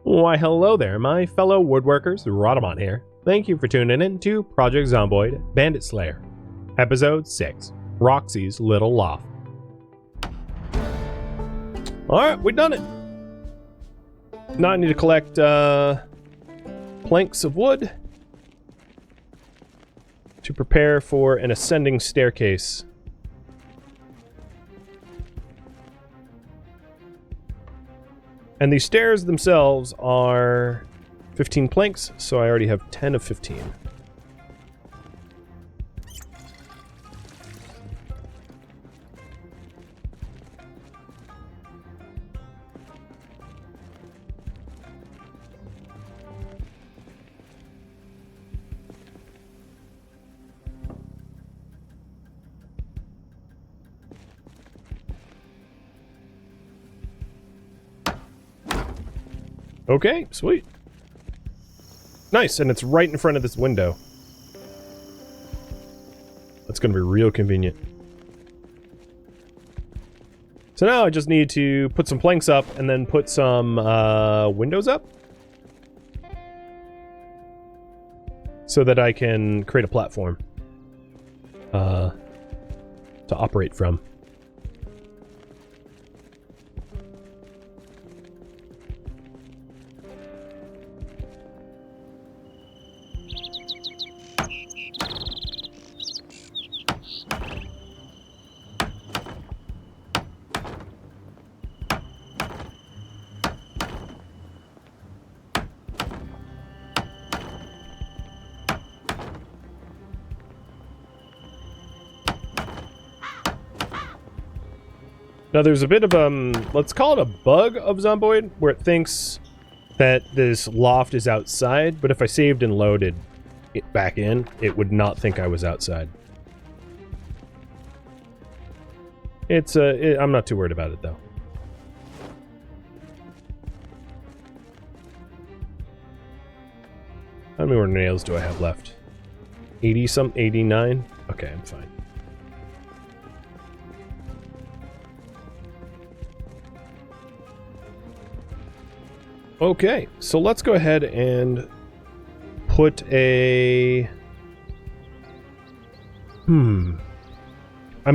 Why hello there, my fellow woodworkers, Rhadamant here. Thank you for tuning in to Project Zomboid, Bandit Slayer, Episode 6, Roxie's Little Loft. Alright, we've done it! Now I need to collect planks of wood to prepare for an ascending staircase. And these stairs themselves are 15 planks, so I already have 10 of 15. Okay, sweet. Nice, and it's right in front of this window. That's gonna be real convenient. So now I just need to put some planks up and then put some windows up. So that I can create a platform to operate from. Now there's a bit of, let's call it a bug of Zomboid, where it thinks that this loft is outside, but if I saved and loaded it back in, it would not think I was outside. It's, I'm not too worried about it, though. How many more nails do I have left? 80-some? 89? Okay, I'm fine. Okay, so let's go ahead and put a... I'm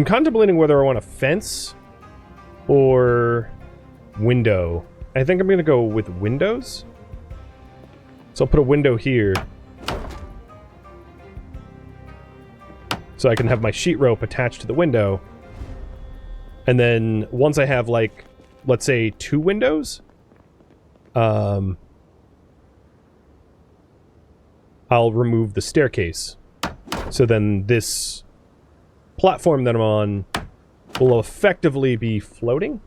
contemplating whether I want a fence or window. I think I'm going to go with windows. So I'll put a window here. So I can have my sheet rope attached to the window. And then once I have, like, let's say 2 windows... I'll remove the staircase. So then this platform that I'm on will effectively be floating.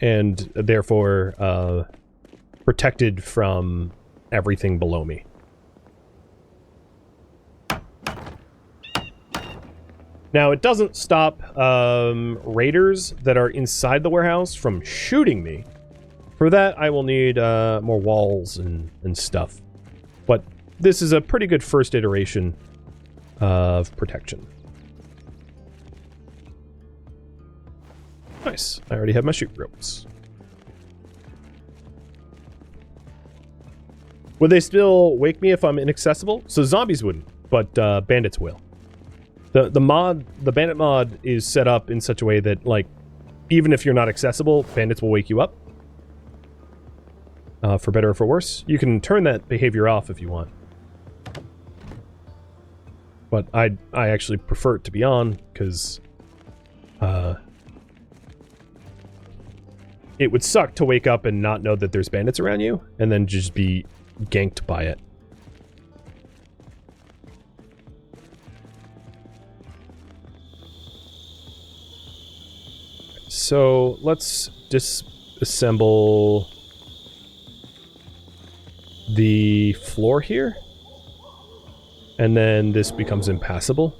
And therefore, protected from everything below me. Now, it doesn't stop raiders that are inside the warehouse from shooting me. For that, I will need more walls and stuff. But this is a pretty good first iteration of protection. Nice. I already have my shoot ropes. Would they still wake me if I'm inaccessible? So zombies wouldn't, but bandits will. The bandit mod is set up in such a way that, like, even if you're not accessible, bandits will wake you up. For better or for worse. You can turn that behavior off if you want. But I actually prefer it to be on, because it would suck to wake up and not know that there's bandits around you, and then just be ganked by it. So let's disassemble the floor here, and then this becomes impassable.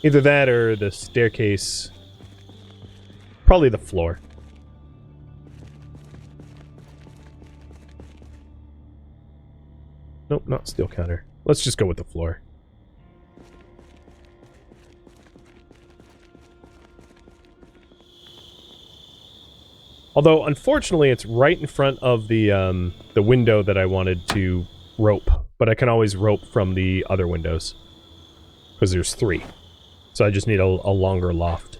Either that or the staircase. Probably the floor. Nope, not steel counter. Let's just go with the floor. Although, unfortunately, it's right in front of the window that I wanted to rope. But I can always rope from the other windows. Because there's 3. So I just need a longer loft.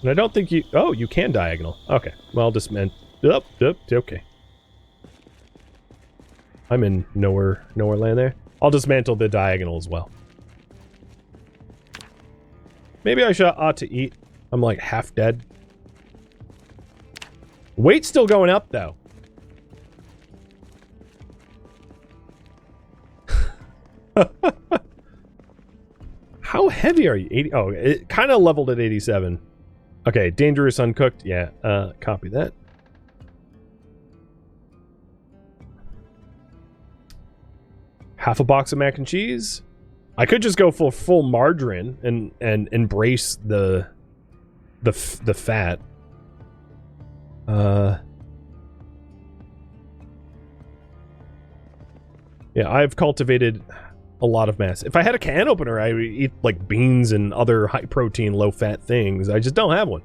And I don't think you... Oh, you can diagonal. Okay. Well, I'll just... okay. I'm in nowhere land there. I'll dismantle the diagonal as well. Maybe I ought to eat. I'm like half dead. Weight's still going up though. How heavy are you? 80? Oh, it kind of leveled at 87. Okay, dangerous uncooked. Yeah, copy that. Half a box of mac and cheese. I could just go for full margarine and embrace the fat. Yeah, I've cultivated a lot of mass. If I had a can opener, I would eat like beans and other high protein, low fat things. I just don't have one.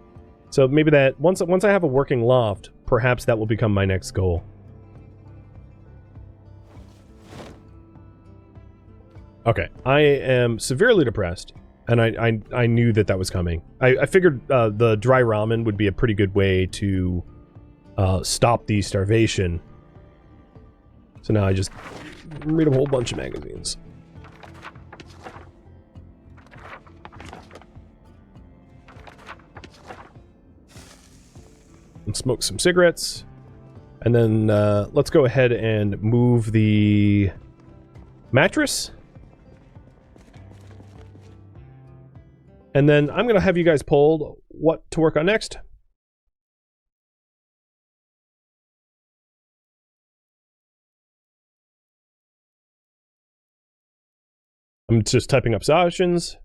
So maybe that once I have a working loft, perhaps that will become my next goal. Okay, I am severely depressed, and I knew that was coming. I figured the dry ramen would be a pretty good way to stop the starvation. So now I just read a whole bunch of magazines. And smoke some cigarettes. And then let's go ahead and move the mattress. And then I'm going to have you guys poll what to work on next. I'm just typing up options.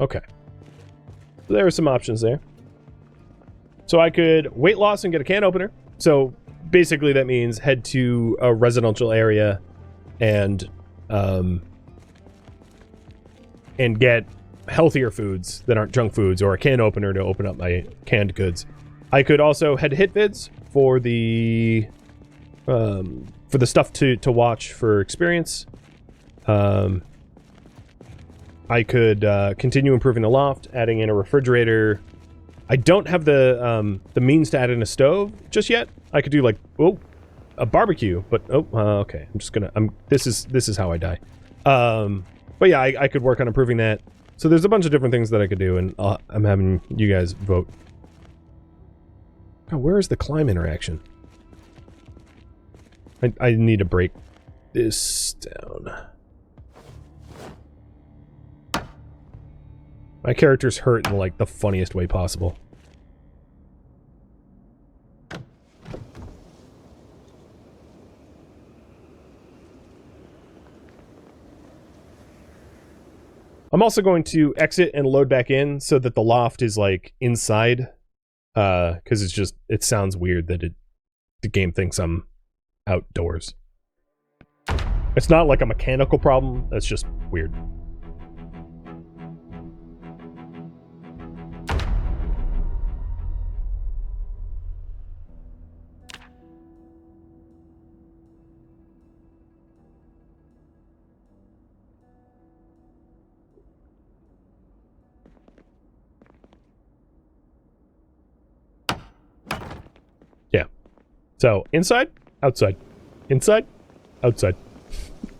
Okay. There are some options there. So I could weight loss and get a can opener. So basically that means head to a residential area and get healthier foods that aren't junk foods, or a can opener to open up my canned goods. I could also head to HitVids for the stuff to watch for experience. I could continue improving the loft, adding in a refrigerator. I don't have the means to add in a stove just yet. I could do like a barbecue, but okay. I'm just gonna this is how I die. But yeah, I could work on improving that. So there's a bunch of different things that I could do, and I'm having you guys vote. Oh, where is the climb interaction? I need to break this down. My character's hurt in like the funniest way possible. I'm also going to exit and load back in so that the loft is like inside, because it sounds weird that the game thinks I'm outdoors. It's not like a mechanical problem, that's just weird. Yeah. So, inside, outside. Inside, outside.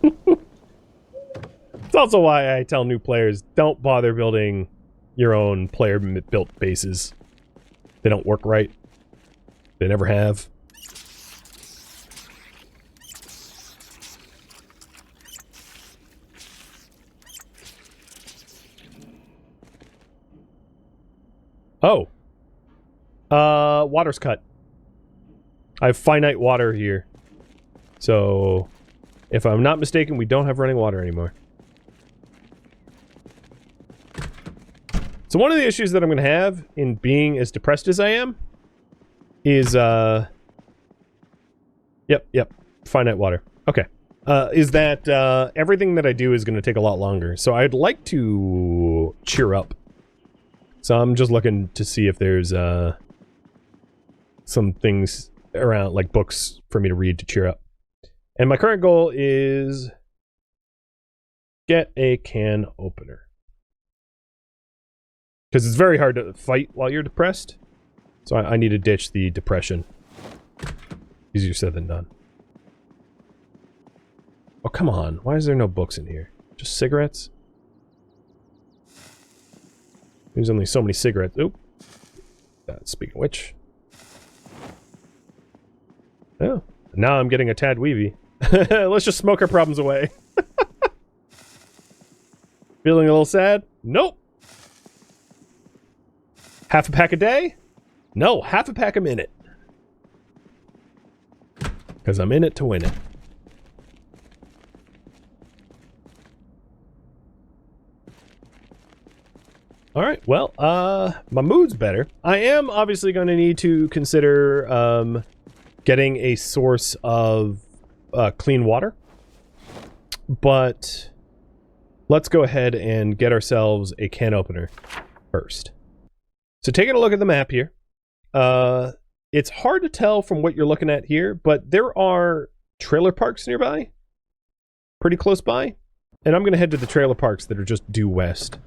It's also why I tell new players, don't bother building your own player-built bases. They don't work right. They never have. Oh. Water's cut. I have finite water here. So, if I'm not mistaken, we don't have running water anymore. So one of the issues that I'm going to have in being as depressed as I am is, Yep. Finite water. Okay. Is that, everything that I do is going to take a lot longer. So I'd like to cheer up. So I'm just looking to see if there's, some things around, like books for me to read to cheer up. And my current goal is get a can opener. Because it's very hard to fight while you're depressed. So I need to ditch the depression. Easier said than done. Oh, come on. Why is there no books in here? Just cigarettes? There's only so many cigarettes. Oop. Speaking of which. Oh. Now I'm getting a tad weavy. Let's just smoke our problems away. Feeling a little sad? Nope. Half a pack a day? No, half a pack a minute. Because I'm in it to win it. Alright, well, my mood's better. I am obviously going to need to consider, getting a source of, clean water. But let's go ahead and get ourselves a can opener first. So taking a look at the map here, it's hard to tell from what you're looking at here, but there are trailer parks nearby, pretty close by, and I'm going to head to the trailer parks that are just due west.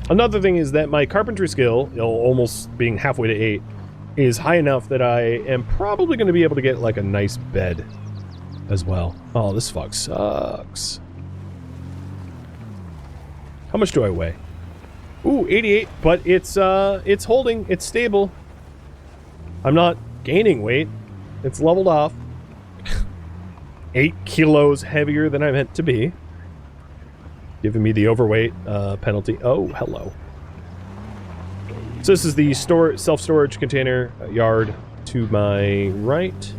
Another thing is that my carpentry skill, almost being halfway to 8, is high enough that I am probably going to be able to get, like, a nice bed as well. Oh, this fog sucks. How much do I weigh? Ooh, 88, but it's holding. It's stable. I'm not gaining weight. It's leveled off. 8 kilos heavier than I meant to be. Giving me the overweight penalty. Oh, hello. So this is the self-storage container yard to my right.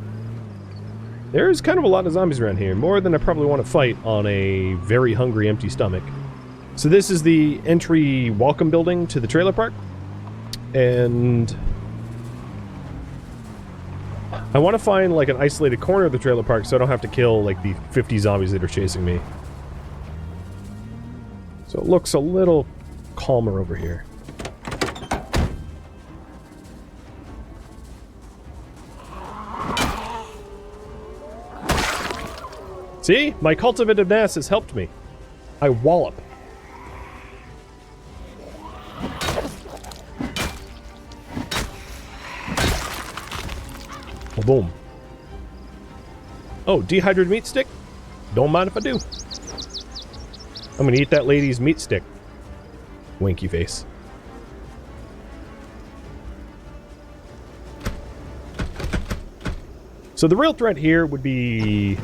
There's kind of a lot of zombies around here. More than I probably want to fight on a very hungry, empty stomach. So this is the entry welcome building to the trailer park. And I want to find like an isolated corner of the trailer park so I don't have to kill like the 50 zombies that are chasing me. So it looks a little calmer over here. See? My cultivativeness has helped me. I wallop. Boom. Oh, dehydrated meat stick? Don't mind if I do. I'm gonna eat that lady's meat stick. Winky face. So the real threat here would be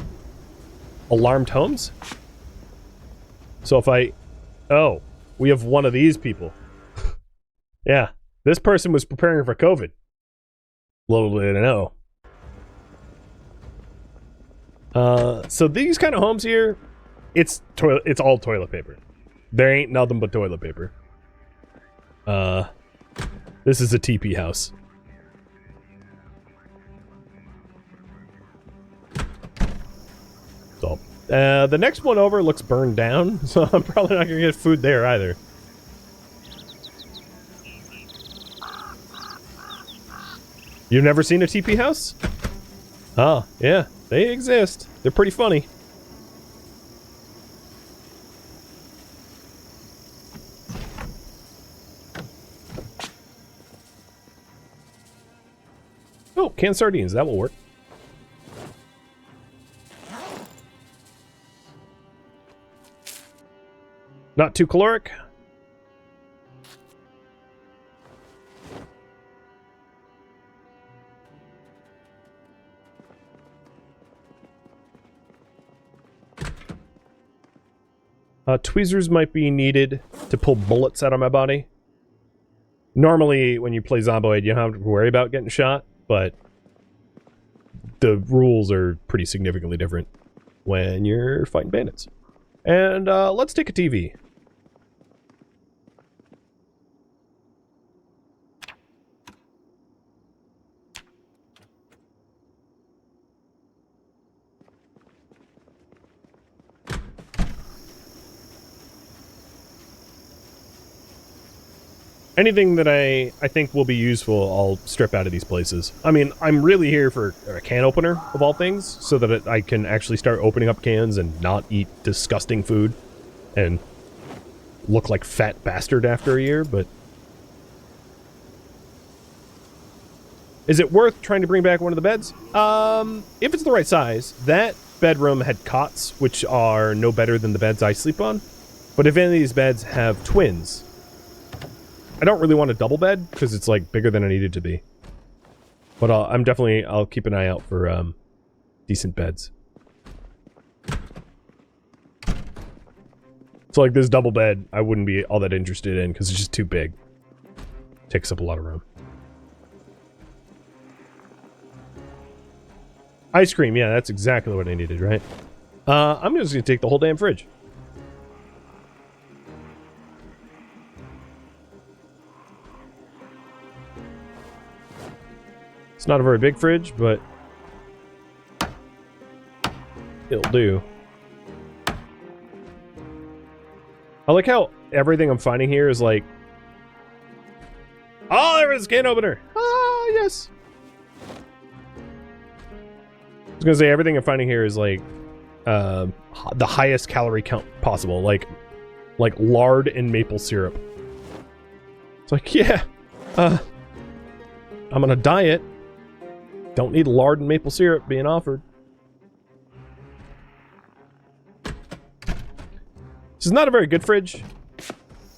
alarmed homes. So if I... Oh, we have one of these people. Yeah, this person was preparing for COVID. Little did I know. So these kind of homes here, it's all toilet paper. There ain't nothing but toilet paper. This is a TP house. So, the next one over looks burned down, so I'm probably not gonna get food there either. You've never seen a TP house? Oh, yeah, they exist. They're pretty funny. Oh, canned sardines, that will work. Not too caloric. Tweezers might be needed to pull bullets out of my body. Normally, when you play Zomboid, you don't have to worry about getting shot, but the rules are pretty significantly different when you're fighting bandits. And let's take a TV. Anything that I think will be useful, I'll strip out of these places. I mean, I'm really here for a can opener, of all things, so that I can actually start opening up cans and not eat disgusting food and look like fat bastard after a year, but... Is it worth trying to bring back one of the beds? If it's the right size. That bedroom had cots, which are no better than the beds I sleep on. But if any of these beds have twins... I don't really want a double bed, because it's, like, bigger than I need it to be. But I'll keep an eye out for, decent beds. So, like, this double bed, I wouldn't be all that interested in, because it's just too big. Takes up a lot of room. Ice cream, yeah, that's exactly what I needed, right? I'm just gonna take the whole damn fridge. It's not a very big fridge, but it'll do. I like how everything I'm finding here is like... Oh, there is a can opener! Ah, yes! I was gonna say, everything I'm finding here is like... the highest calorie count possible. Like lard and maple syrup. It's like, yeah, I'm on a diet. Don't need lard and maple syrup being offered. This is not a very good fridge.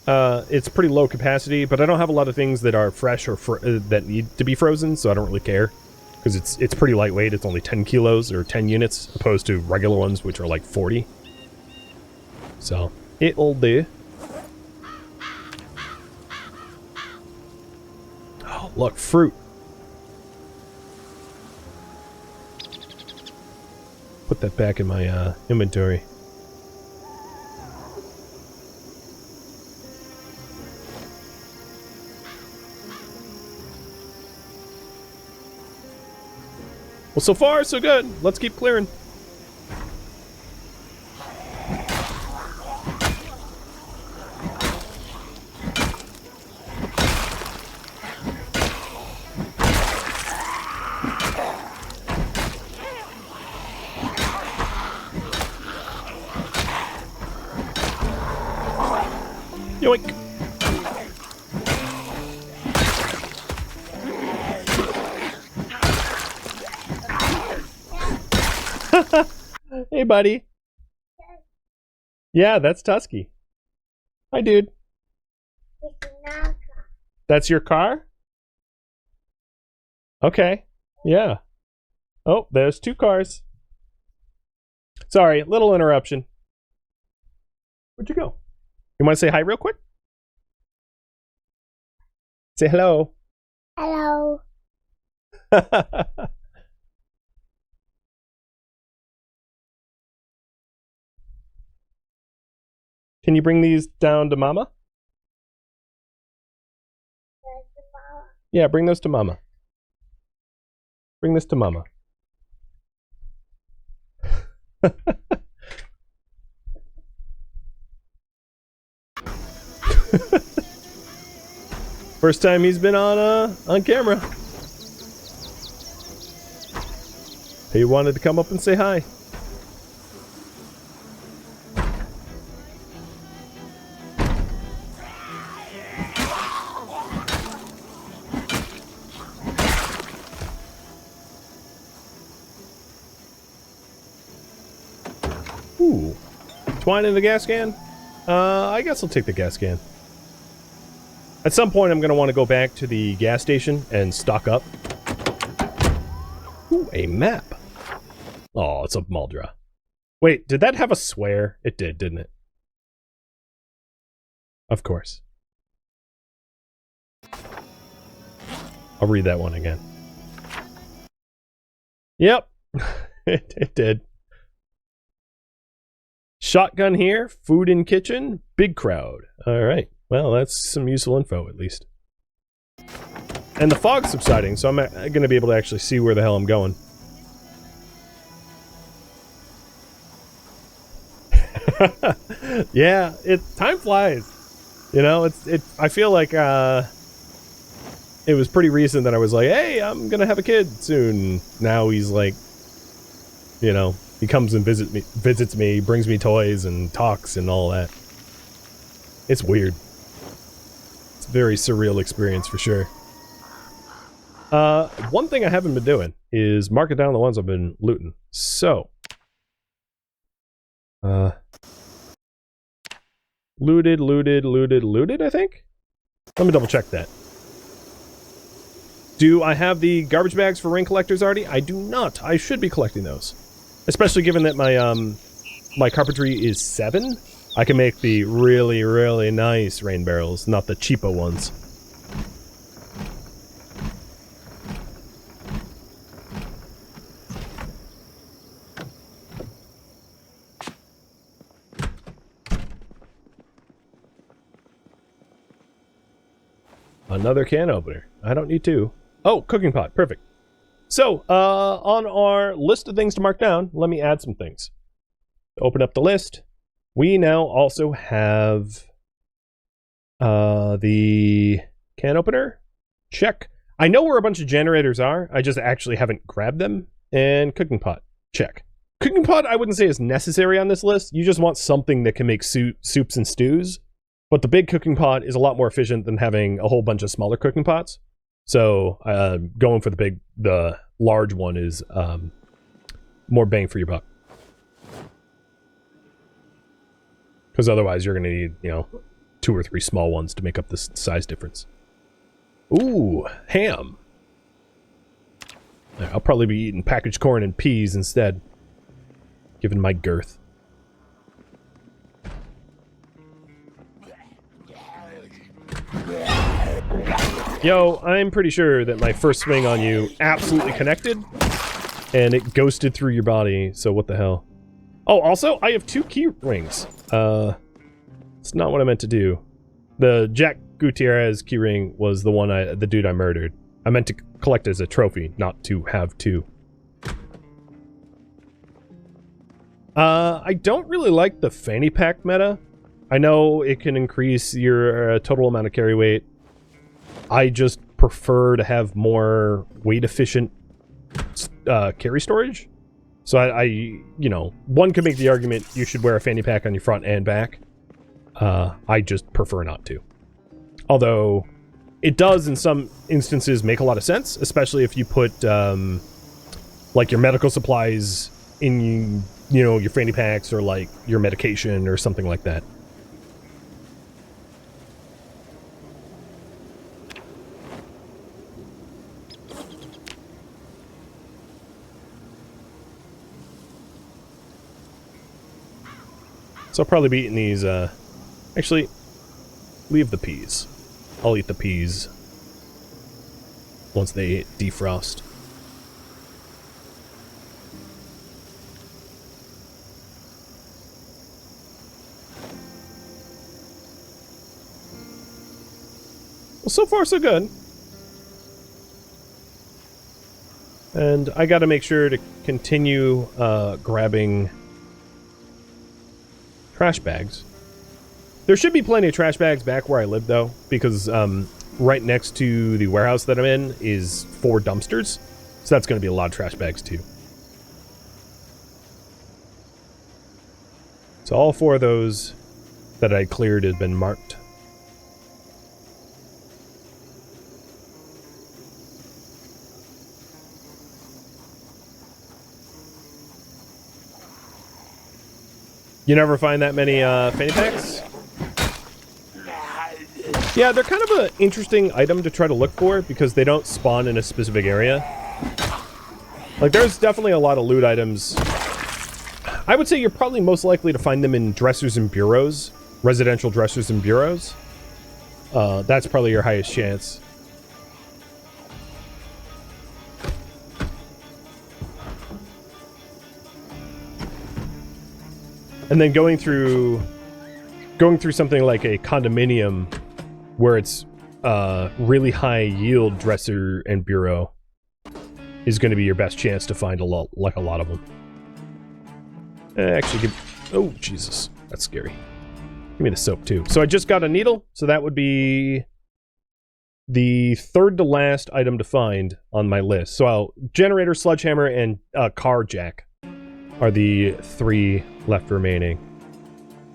It's pretty low capacity, but I don't have a lot of things that are fresh or that need to be frozen, so I don't really care. Because it's pretty lightweight. It's only 10 kilos or 10 units, opposed to regular ones, which are like 40. So, it'll do. Oh, look, fruit. Put that back in my inventory. Well, so far, so good. Let's keep clearing. Yoink. Hey, buddy. Yeah, that's Tusky. Hi, dude. That's your car? Okay. Yeah. Oh, there's two cars. Sorry, little interruption. Where'd you go? You want to say hi real quick? Say hello. Hello. Can you bring these down to Mama? Yeah, bring those to Mama. Bring this to Mama. First time he's been on camera. He wanted to come up and say hi. Ooh. Twine in the gas can? I guess I'll take the gas can. At some point, I'm going to want to go back to the gas station and stock up. Ooh, a map. Oh, it's a Muldra. Wait, did that have a swear? It did, didn't it? Of course. I'll read that one again. Yep, it did. Shotgun here, food in kitchen, big crowd. All right, well, that's some useful info at least. And the fog's subsiding, so I'm going to be able to actually see where the hell I'm going. Yeah, time flies. You know, I feel like it was pretty recent that I was like, hey, I'm gonna have a kid soon. Now he's like, you know, he comes and visits me, brings me toys and talks and all that. It's weird. It's a very surreal experience for sure. One thing I haven't been doing is marking down the ones I've been looting. So, looted, I think? Let me double check that. Do I have the garbage bags for ring collectors already? I do not. I should be collecting those. Especially given that my carpentry is 7. I can make the really, really nice rain barrels, not the cheapo ones. Another can opener. I don't need 2. Oh, cooking pot. Perfect. So, on our list of things to mark down, let me add some things. Open up the list. We now also have the can opener. Check. I know where a bunch of generators are. I just actually haven't grabbed them. And cooking pot. Check. Cooking pot, I wouldn't say is necessary on this list. You just want something that can make soups and stews. But the big cooking pot is a lot more efficient than having a whole bunch of smaller cooking pots. So going for the large one is more bang for your buck. Because otherwise you're going to need, you know, 2 or 3 small ones to make up the size difference. Ooh, ham. I'll probably be eating packaged corn and peas instead, given my girth. Yo, I'm pretty sure that my first swing on you absolutely connected, and it ghosted through your body, so what the hell. Oh, also, I have 2 key rings. It's not what I meant to do. The Jack Gutierrez key ring was the dude I murdered. I meant to collect as a trophy, not to have 2. I don't really like the fanny pack meta. I know it can increase your total amount of carry weight. I just prefer to have more weight-efficient carry storage. So you know, one could make the argument you should wear a fanny pack on your front and back. I just prefer not to. Although, it does in some instances make a lot of sense, especially if you put, like, your medical supplies in, you know, your fanny packs or, like, your medication or something like that. So I'll probably be eating these, actually, leave the peas. I'll eat the peas once they defrost. Well, so far so good. And I gotta make sure to continue, grabbing trash bags. There should be plenty of trash bags back where I live, though, because right next to the warehouse that I'm in is 4 dumpsters, so that's going to be a lot of trash bags, too. So all 4 of those that I cleared have been marked. You never find that many fanny packs? Yeah, they're kind of an interesting item to try to look for because they don't spawn in a specific area. Like, there's definitely a lot of loot items. I would say you're probably most likely to find them in dressers and bureaus. Residential dressers and bureaus. That's probably your highest chance. And then going through something like a condominium where it's really high yield dresser and bureau is going to be your best chance to find a lot of them. Actually, oh Jesus, that's scary. Give me the soap too. So I just got a needle, so that would be the third to last item to find on my list. So generator, sledgehammer, and car jack are the 3 left remaining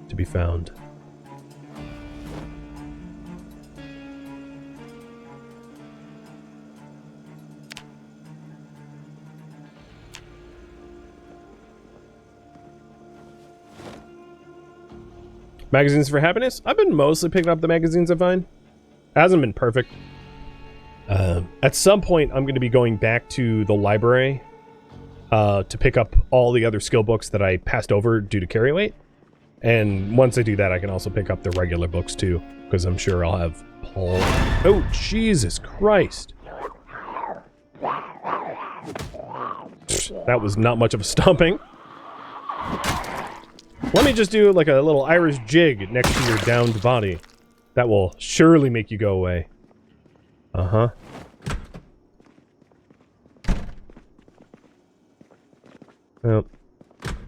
to be found. Magazines for happiness? I've been mostly picking up the magazines I find. It hasn't been perfect. At some point, I'm going to be going back to the library to pick up all the other skill books that I passed over due to carry weight. And once I do that, I can also pick up the regular books too, because I'm sure I'll have Paul. Oh, Jesus Christ. That was not much of a stomping. Let me just do like a little Irish jig next to your downed body. That will surely make you go away. Uh-huh. Well,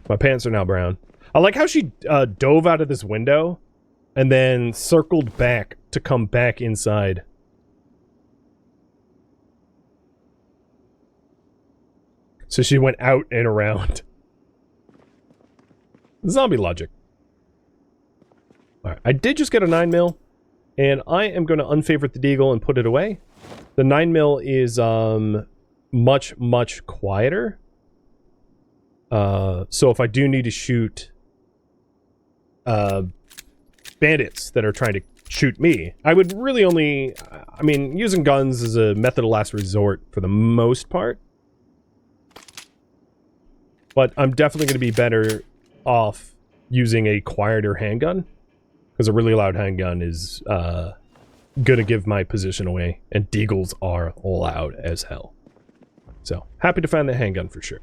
my pants are now brown. I like how she dove out of this window and then circled back to come back inside. So she went out and around. Zombie logic. Alright, I did just get a 9mm, and I am going to unfavorite the deagle and put it away. The 9mm is much, much quieter. So if I do need to shoot bandits that are trying to shoot me, I would really only... I mean, using guns is a method of last resort for the most part. But I'm definitely going to be better off using a quieter handgun, because a really loud handgun is gonna give my position away, and deagles are loud as hell. So happy to find the handgun for sure.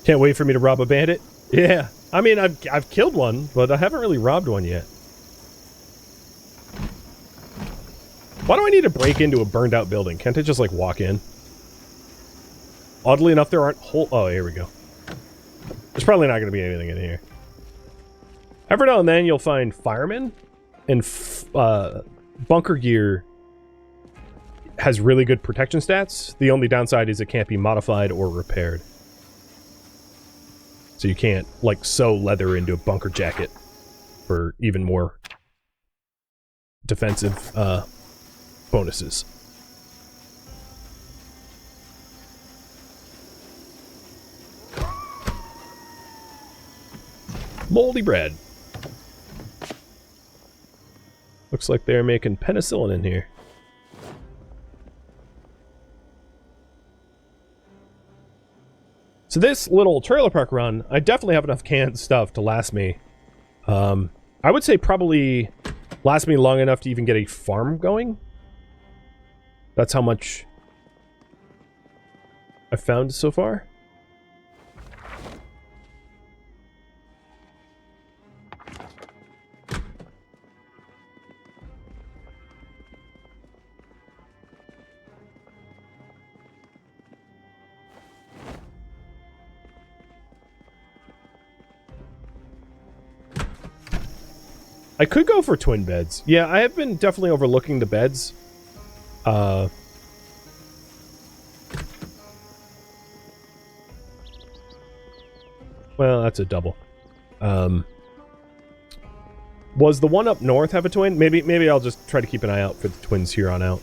Can't wait for me to rob a bandit. Yeah, I mean I've killed one, but I haven't really robbed one yet. Why do I need to break into a burned out building? Can't I just, like, walk in? Oddly enough, there aren't oh, here we go. There's probably not going to be anything in here. Every now and then, you'll find firemen, and bunker gear has really good protection stats. The only downside is it can't be modified or repaired. So you can't, like, sew leather into a bunker jacket for even more defensive, bonuses. Moldy bread. Looks like they're making penicillin in here. So this little trailer park run, I definitely have enough canned stuff to last me. I would say probably last me long enough to even get a farm going. That's how much I've found so far. I could go for twin beds. Yeah, I have been definitely overlooking the beds. Well, that's a double. Was the one up north have a twin? Maybe I'll just try to keep an eye out for the twins here on out.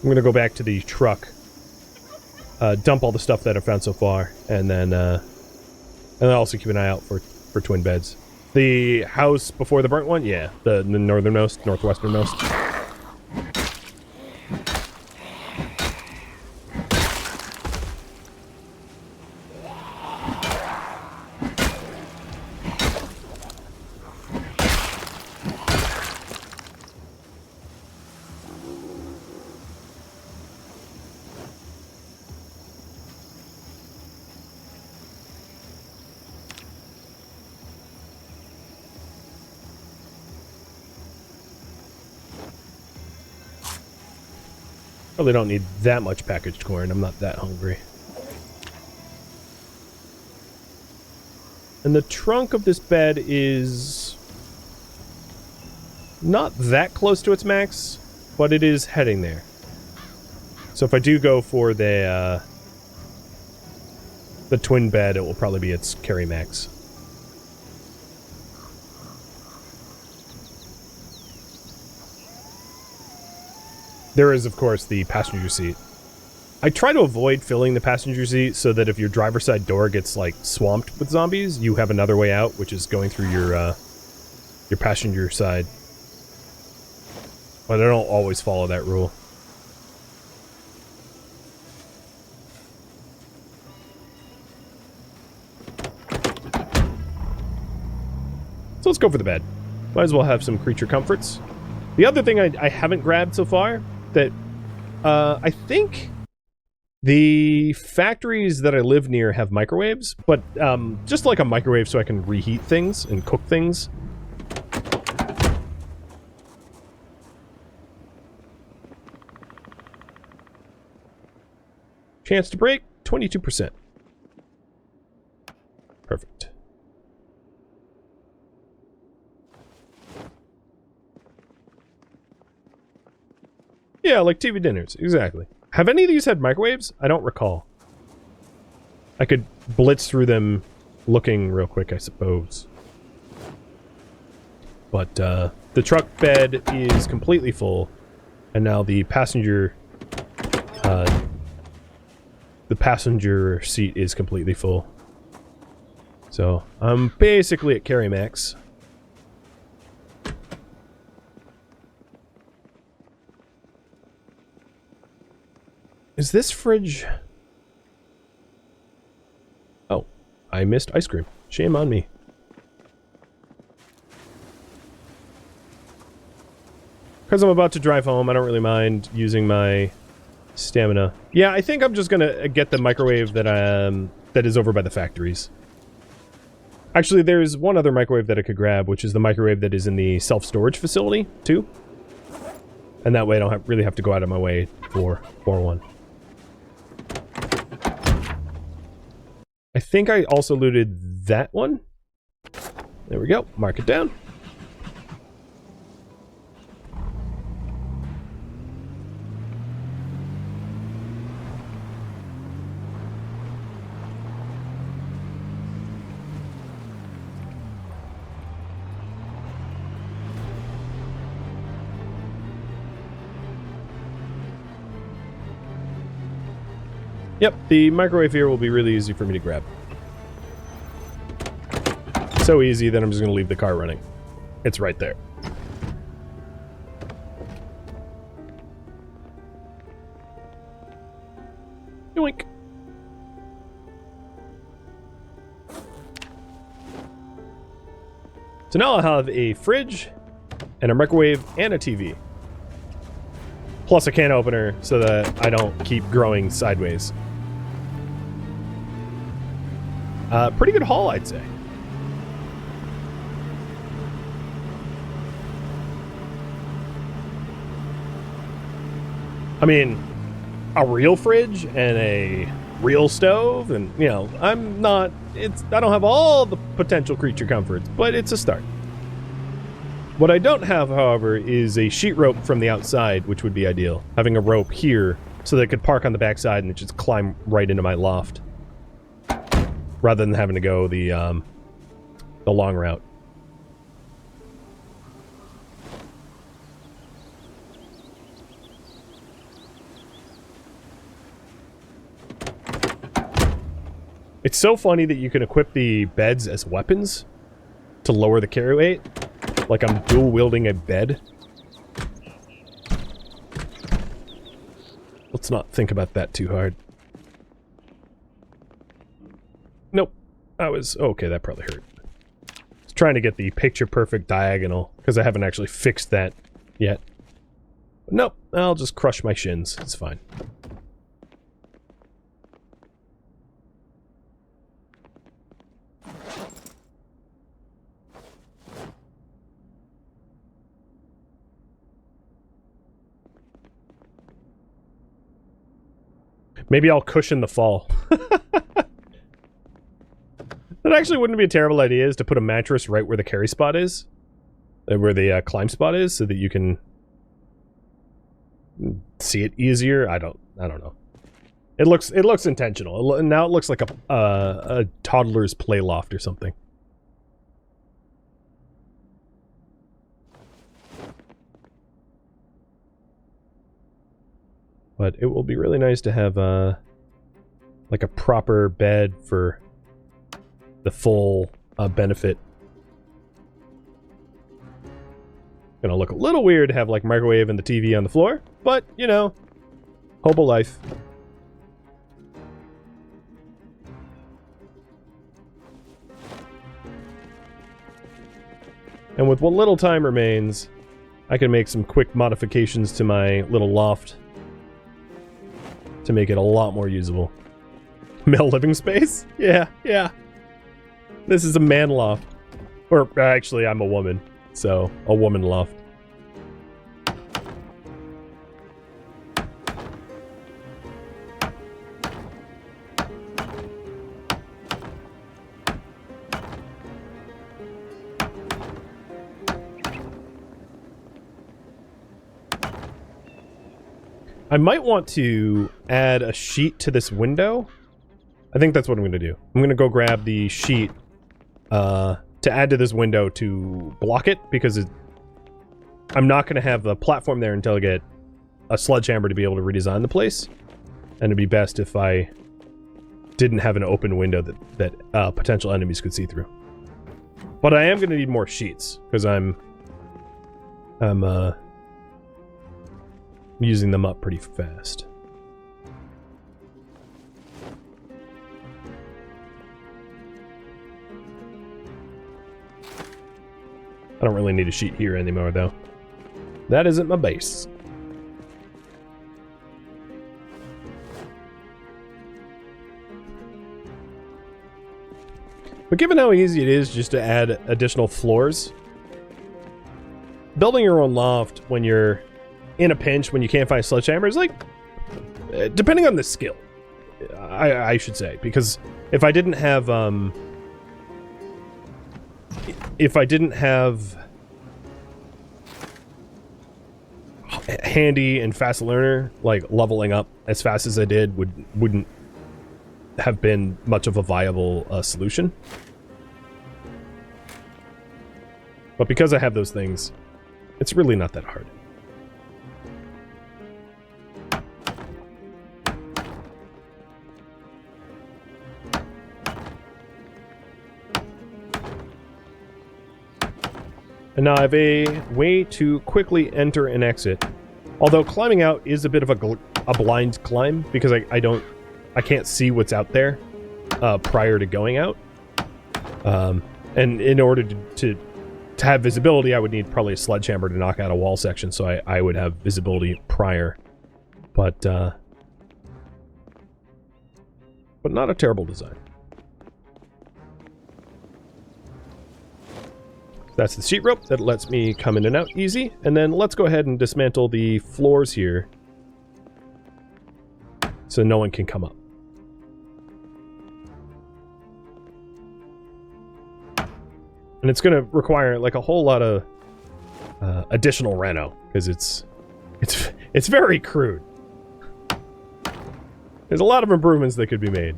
I'm gonna go back to the truck, dump all the stuff that I've found so far, and then also keep an eye out for twin beds. The house before the burnt one? Yeah, the northernmost, northwesternmost. Probably don't need that much packaged corn. I'm not that hungry. And the trunk of this bed is not that close to its max, but it is heading there. So if I do go for the twin bed, it will probably be its carry max. There is, of course, the passenger seat. I try to avoid filling the passenger seat so that if your driver's side door gets, like, swamped with zombies, you have another way out, which is going through your passenger side. But I don't always follow that rule. So let's go for the bed. Might as well have some creature comforts. The other thing I haven't grabbed so far, that I think the factories that I live near have microwaves, but just like a microwave so I can reheat things and cook things. Chance to break, 22%. Perfect. Yeah, like TV dinners, exactly. Have any of these had microwaves? I don't recall. I could blitz through them looking real quick, I suppose. But the truck bed is completely full, and now the passenger seat is completely full. So I'm basically at carry max. Is this fridge... Oh, I missed ice cream. Shame on me. Because I'm about to drive home, I don't really mind using my stamina. Yeah, I think I'm just gonna get the microwave that that is over by the factories. Actually, there's one other microwave that I could grab, which is the microwave that is in the self-storage facility, too. And that way I don't really have to go out of my way for one. I think I also looted that one. There we go. Mark it down. Yep, the microwave here will be really easy for me to grab. So easy that I'm just going to leave the car running. It's right there. Yoink. So now I'll have a fridge, and a microwave, and a TV. Plus a can opener so that I don't keep growing sideways. Pretty good haul, I'd say. I mean, a real fridge and a real stove, and, you know, I don't have all the potential creature comforts, but it's a start. What I don't have, however, is a sheet rope from the outside, which would be ideal. Having a rope here so that it could park on the backside and it just climb right into my loft. Rather than having to go the long route. It's so funny that you can equip the beds as weapons to lower the carry weight. Like I'm dual wielding a bed. Let's not think about that too hard. Nope. Okay, that probably hurt. I was trying to get the picture perfect diagonal because I haven't actually fixed that yet. But nope, I'll just crush my shins. It's fine. Maybe I'll cushion the fall. That actually wouldn't be a terrible idea, is to put a mattress right where the carry spot is. Where the climb spot is, so that you can see it easier. I don't know. It looks intentional. Now it looks like a toddler's play loft or something. But it will be really nice to have like a proper bed for the full benefit. Gonna look a little weird to have like microwave and the TV on the floor, but you know, hobo life. And with what little time remains, I can make some quick modifications to my little loft to make it a lot more usable. Male living space? Yeah. This is a man loft. Or actually, I'm a woman, so a woman loft. I might want to add a sheet to this window. I think that's what I'm going to do. I'm going to go grab the sheet to add to this window to block it, because I'm not going to have the platform there until I get a sledgehammer to be able to redesign the place. And it'd be best if I didn't have an open window that potential enemies could see through. But I am going to need more sheets, because I'm using them up pretty fast. I don't really need a sheet here anymore, though. That isn't my base. But given how easy it is just to add additional floors, building your own loft when you're in a pinch, when you can't find sledgehammers, like, depending on the skill, I should say, because if I didn't have handy and fast learner, like leveling up as fast as I did wouldn't have been much of a viable solution. But because I have those things, it's really not that hard. And now I have a way to quickly enter and exit. Although climbing out is a bit of a blind climb, because I can't see what's out there prior to going out. And in order to have visibility, I would need probably a sledgehammer to knock out a wall section, so I would have visibility prior. But not a terrible design. That's the sheet rope that lets me come in and out easy. And then let's go ahead and dismantle the floors here so no one can come up. And it's going to require like a whole lot of additional reno, because it's very crude. There's a lot of improvements that could be made.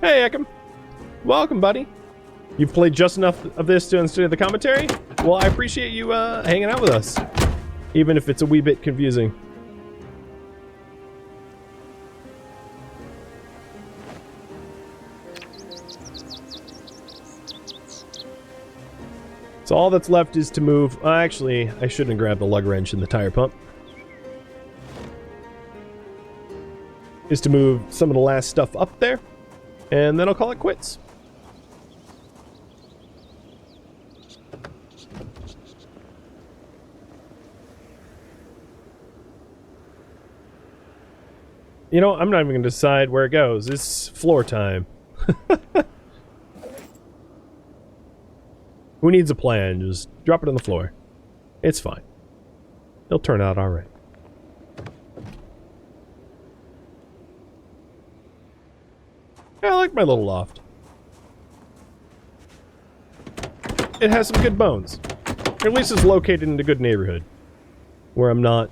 Hey, Ekim. Welcome, buddy. You've played just enough of this to study the commentary? Well, I appreciate you hanging out with us, even if it's a wee bit confusing. So all that's left is to move... actually, I shouldn't have grabbed the lug wrench and the tire pump. Is to move some of the last stuff up there. And then I'll call it quits. You know, I'm not even going to decide where it goes. It's floor time. Who needs a plan? Just drop it on the floor. It's fine. It'll turn out all right. Yeah, I like my little loft. It has some good bones. Or at least it's located in a good neighborhood, where I'm not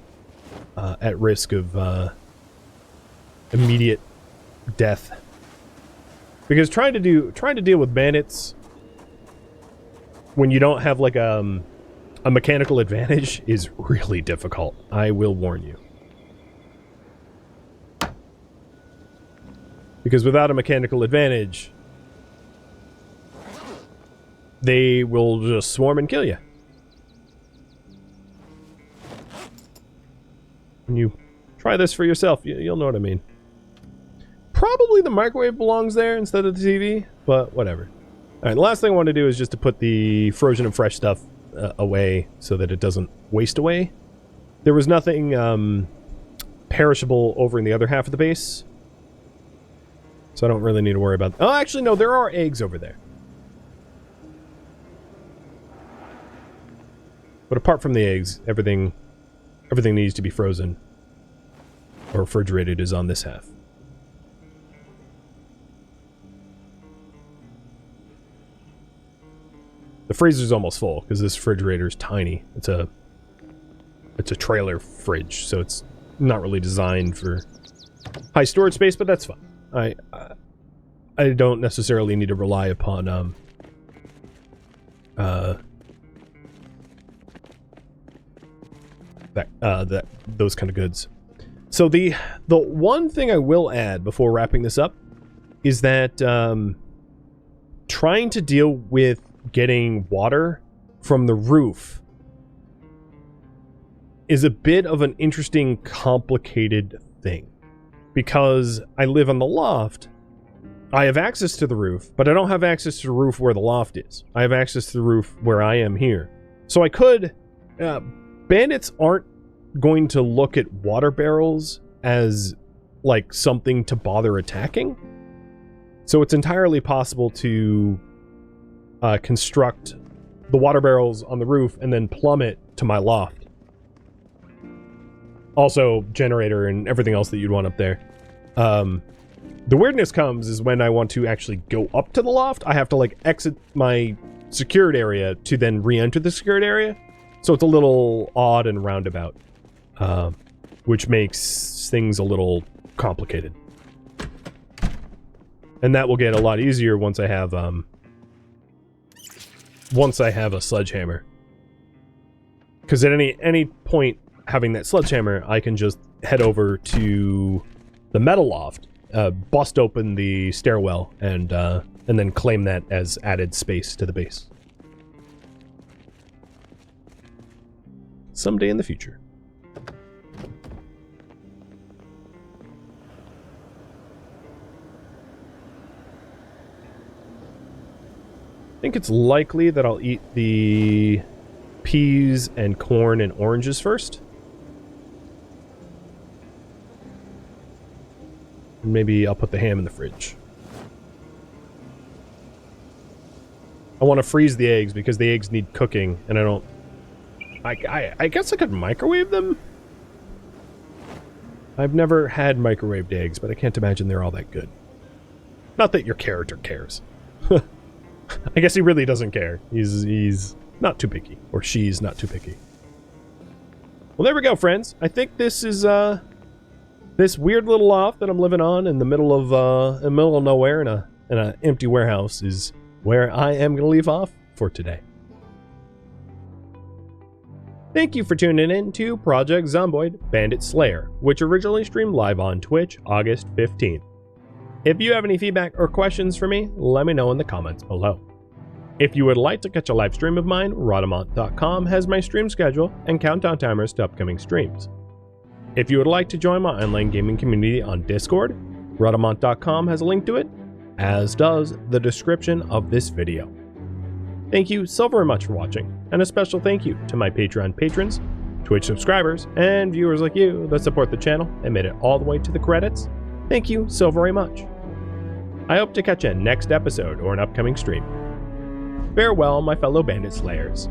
at risk of immediate death. Because trying to deal with bandits when you don't have like a mechanical advantage is really difficult. I will warn you. Because without a mechanical advantage, they will just swarm and kill you. When you try this for yourself, you'll know what I mean. Probably the microwave belongs there instead of the TV, but whatever. Alright, the last thing I want to do is just to put the frozen and fresh stuff away so that it doesn't waste away. There was nothing perishable over in the other half of the base, so I don't really need to worry about... Oh, actually, no, there are eggs over there. But apart from the eggs, everything needs to be frozen or refrigerated is on this half. The freezer's almost full because this refrigerator's tiny. It's a trailer fridge, so it's not really designed for high storage space, but that's fine. I don't necessarily need to rely upon those kind of goods. So the one thing I will add before wrapping this up is that trying to deal with getting water from the roof is a bit of an interesting, complicated thing. Because I live on the loft, I have access to the roof, but I don't have access to the roof where the loft is. I have access to the roof where I am here. So I could... bandits aren't going to look at water barrels as, like, something to bother attacking. So it's entirely possible to construct the water barrels on the roof and then plummet to my loft. Also, generator and everything else that you'd want up there. The weirdness comes is when I want to actually go up to the loft, I have to, like, exit my secured area to then re-enter the secured area. So it's a little odd and roundabout, which makes things a little complicated. And that will get a lot easier once I have a sledgehammer. Because at any point having that sledgehammer, I can just head over to the metal loft, bust open the stairwell, and then claim that as added space to the base. Someday in the future. I think it's likely that I'll eat the peas and corn and oranges first. And maybe I'll put the ham in the fridge. I want to freeze the eggs because the eggs need cooking, and I don't... I guess I could microwave them? I've never had microwaved eggs, but I can't imagine they're all that good. Not that your character cares. I guess he really doesn't care. He's not too picky. Or she's not too picky. Well, there we go, friends. I think this is, this weird little loft that I'm living on in the middle of nowhere in an empty warehouse is where I am going to leave off for today. Thank you for tuning in to Project Zomboid Bandit Slayer, which originally streamed live on Twitch August 15th. If you have any feedback or questions for me, let me know in the comments below. If you would like to catch a live stream of mine, Rhadamant.com has my stream schedule and countdown timers to upcoming streams. If you would like to join my online gaming community on Discord, Rhadamant.com has a link to it, as does the description of this video. Thank you so very much for watching, and a special thank you to my Patreon patrons, Twitch subscribers, and viewers like you that support the channel and made it all the way to the credits. Thank you so very much. I hope to catch you next episode or an upcoming stream. Farewell, my fellow Bandit Slayers.